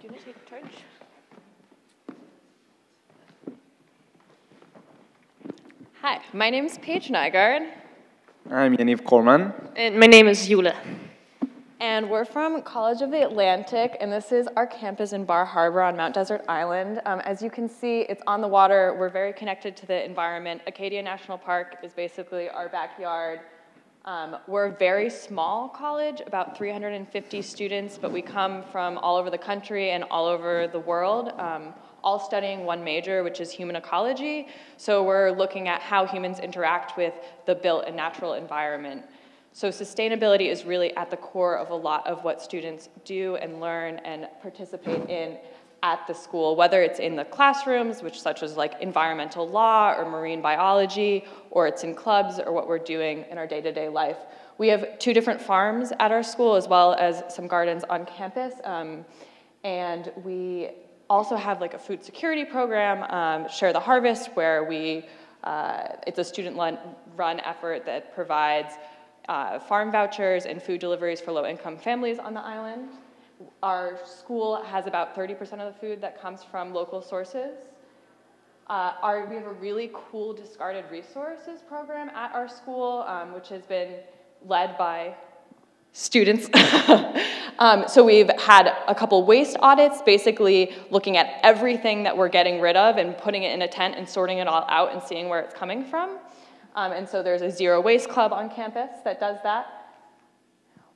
you want to take charge? Hi, my name is Paige Nygaard. I'm Yaniv Korman. And my name is Yula. And we're from College of the Atlantic, and this is our campus in Bar Harbor on Mount Desert Island. As you can see, it's on the water. We're very connected to the environment. Acadia National Park is basically our backyard. We're a very small college, about 350 students, but we come from all over the country and all over the world, all studying one major, which is human ecology. So we're looking at how humans interact with the built and natural environment. So sustainability is really at the core of a lot of what students do and learn and participate in at the school, whether it's in the classrooms, which such as like environmental law or marine biology, or it's in clubs or what we're doing in our day-to-day life. We have 2 different farms at our school as well as some gardens on campus. And we also have like a food security program, Share the Harvest, where it's a student-run effort that provides farm vouchers and food deliveries for low-income families on the island. Our school has about 30% of the food that comes from local sources. We have a really cool discarded resources program at our school, which has been led by students. So we've had a couple waste audits, basically looking at everything that we're getting rid of and putting it in a tent and sorting it all out and seeing where it's coming from. And so there's a zero waste club on campus that does that.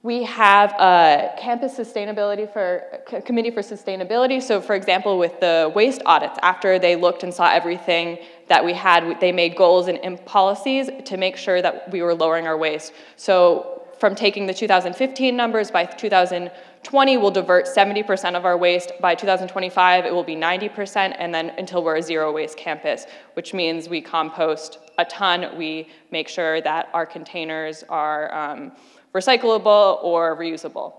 We have a campus committee for sustainability. So for example, with the waste audits, after they looked and saw everything that we had, they made goals and policies to make sure that we were lowering our waste. So from taking the 2015 numbers, by 2020, we'll divert 70% of our waste. By 2025, it will be 90%, and then until we're a zero waste campus, which means we compost a ton. We make sure that our containers are recyclable or reusable.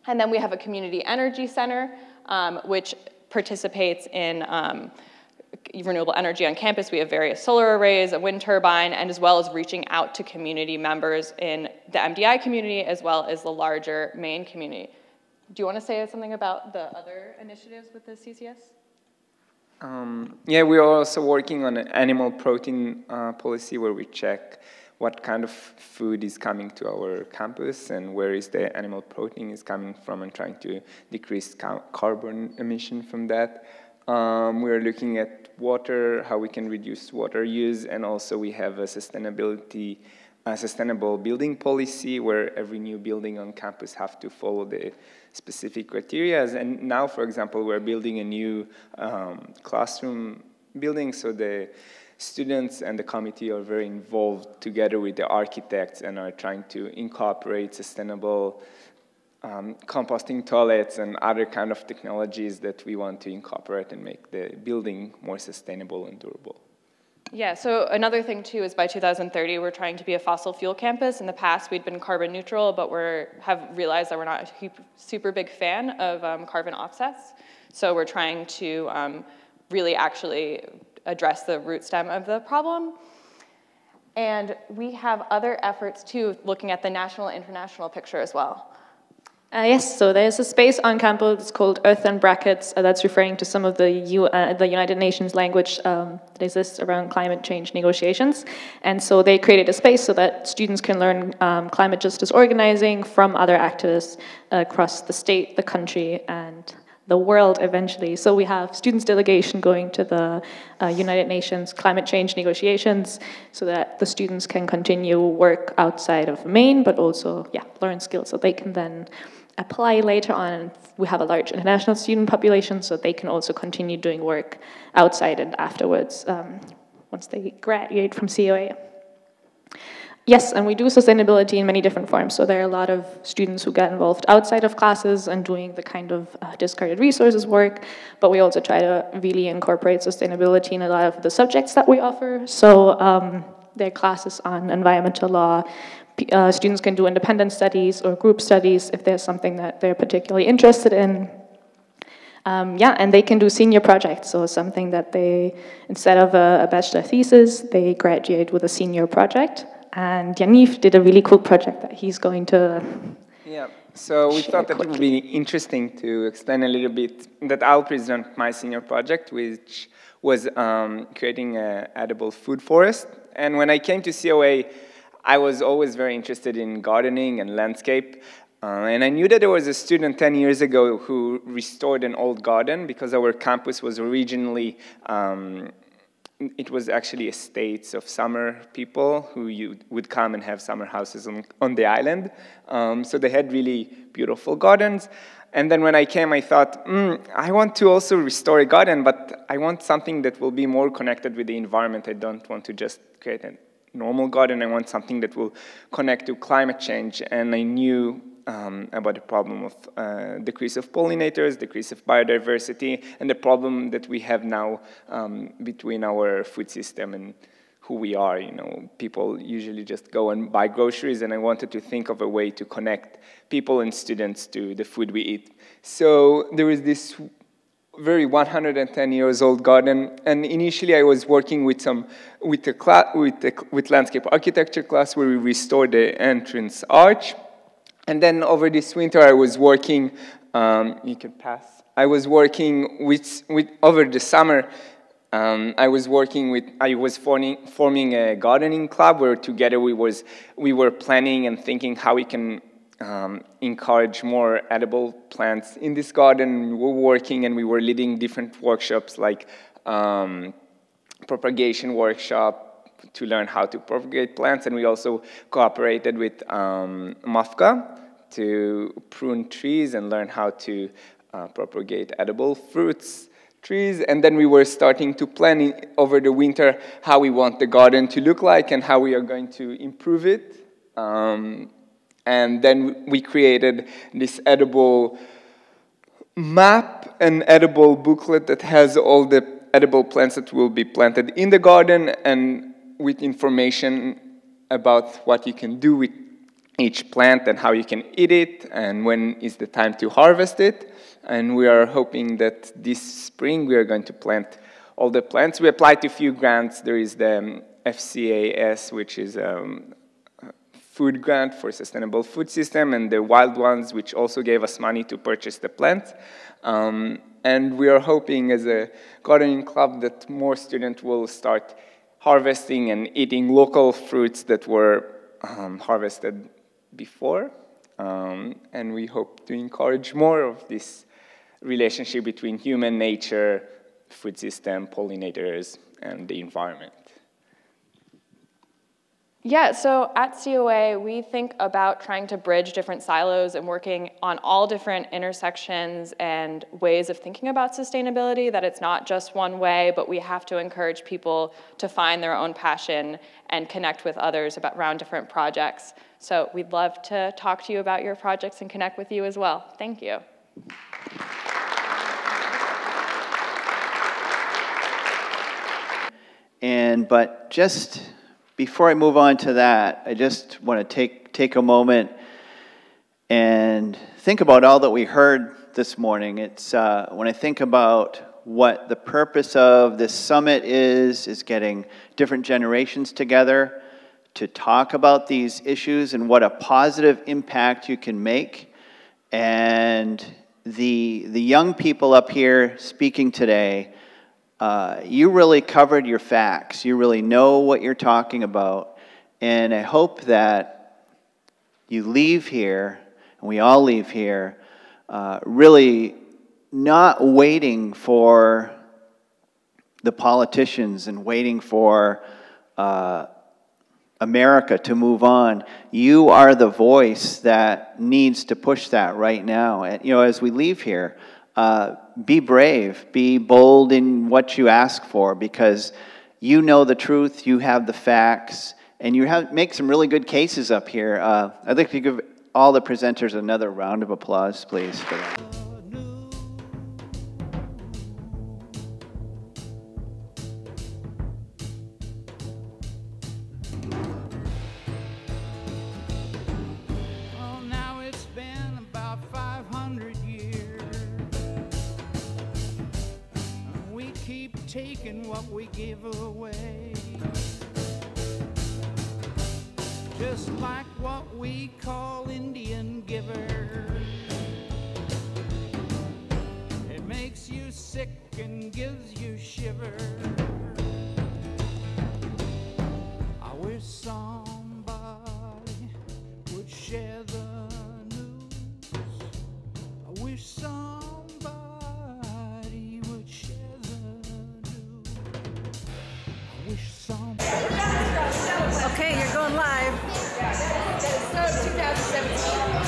And then we have a community energy center, which participates in renewable energy on campus. We have various solar arrays, a wind turbine, and as well as reaching out to community members in the MDI community as well as the larger Maine community. Do you want to say something about the other initiatives with the CCS? Yeah, we are also working on an animal protein policy where we check what kind of food is coming to our campus and where is the animal protein is coming from, and trying to decrease carbon emission from that. We're looking at water, how we can reduce water use, and also we have a sustainable building policy where every new building on campus have to follow the specific criteria. And now, for example, we're building a new classroom building, so the students and the committee are very involved together with the architects and are trying to incorporate sustainable composting toilets and other kind of technologies that we want to incorporate and make the building more sustainable and durable. Yeah, so another thing too is by 2030 we're trying to be a fossil fuel campus. In the past we'd been carbon neutral, but have realized that we're not a super big fan of carbon offsets. So we're trying to really actually address the root stem of the problem. And we have other efforts too, looking at the national and international pixture as well. Yes, so there's a space on campus called Earth in Brackets that's referring to some of the United Nations language that exists around climate change negotiations. And so they created a space so that students can learn climate justice organizing from other activists across the state, the country, and the world eventually. So we have students delegation going to the United Nations climate change negotiations so that the students can continue work outside of Maine, but also learn skills so they can then apply later on. We have a large international student population, so they can also continue doing work outside and afterwards once they graduate from COA. Yes, and we do sustainability in many different forms. So there are a lot of students who get involved outside of classes and doing the kind of discarded resources work, but we also try to really incorporate sustainability in a lot of the subjects that we offer. So there are classes on environmental law. Students can do independent studies or group studies if there's something that they're particularly interested in. And they can do senior projects, so something that they, instead of a bachelor thesis, they graduate with a senior project. And Yaniv did a really cool project that he's going to So we thought that it would be interesting to explain a little bit that I'll present my senior project, which was creating an edible food forest. And when I came to COA, I was always very interested in gardening and landscape. And I knew that there was a student 10 years ago who restored an old garden because our campus was originally, it was actually estates of summer people who would come and have summer houses on the island. So they had really beautiful gardens. And then when I came, I thought, I want to also restore a garden, but I want something that will be more connected with the environment. I don't want to just create a normal garden. I want something that will connect to climate change. And I knew about the problem of decrease of pollinators, decrease of biodiversity, and the problem that we have now between our food system and who we are. You know, people usually just go and buy groceries, and I wanted to think of a way to connect people and students to the food we eat. So there is this very 110 years old garden, and initially I was working with landscape architecture class where we restored the entrance arch. And then over this winter, I was working, you can pass. I was working over the summer, I was forming a gardening club where together we were planning and thinking how we can encourage more edible plants in this garden. We were working and we were leading different workshops like propagation workshop, to learn how to propagate plants, and we also cooperated with MAFCA to prune trees and learn how to propagate edible fruits trees. And then we were starting to plan over the winter how we want the garden to look like and how we are going to improve it. And then we created this edible map, an edible booklet that has all the edible plants that will be planted in the garden and with information about what you can do with each plant and how you can eat it and when is the time to harvest it. And we are hoping that this spring we are going to plant all the plants. We applied to a few grants. There is the FCAS, which is a food grant for sustainable food system, and the Wild Ones, which also gave us money to purchase the plants. And we are hoping as a gardening club that more students will start harvesting and eating local fruits that were harvested before. And we hope to encourage more of this relationship between human nature, food system, pollinators, and the environment. Yeah, so at COA, we think about trying to bridge different silos and working on all different intersections and ways of thinking about sustainability, that it's not just one way, but we have to encourage people to find their own passion and connect with others around different projects. So we'd love to talk to you about your projects and connect with you as well. Thank you. But just before I move on to that, I just want to take a moment and think about all that we heard this morning. It's when I think about what the purpose of this summit is getting different generations together to talk about these issues and what a positive impact you can make. And the young people up here speaking today, you really covered your facts. You really know what you're talking about. And I hope that you leave here, and we all leave here, really not waiting for the politicians and waiting for America to move on. You are the voice that needs to push that right now. And, you know, as we leave here, be brave, be bold in what you ask for, because you know the truth, you have the facts, and you make some really good cases up here. I'd like to give all the presenters another round of applause, please, for that. Taking what we give away, just like what we call Indian givers. sick and gives you shivers. I wish somebody would share the news. I wish somebody would share the news. I wish somebody. Okay, you're going live. So 2017.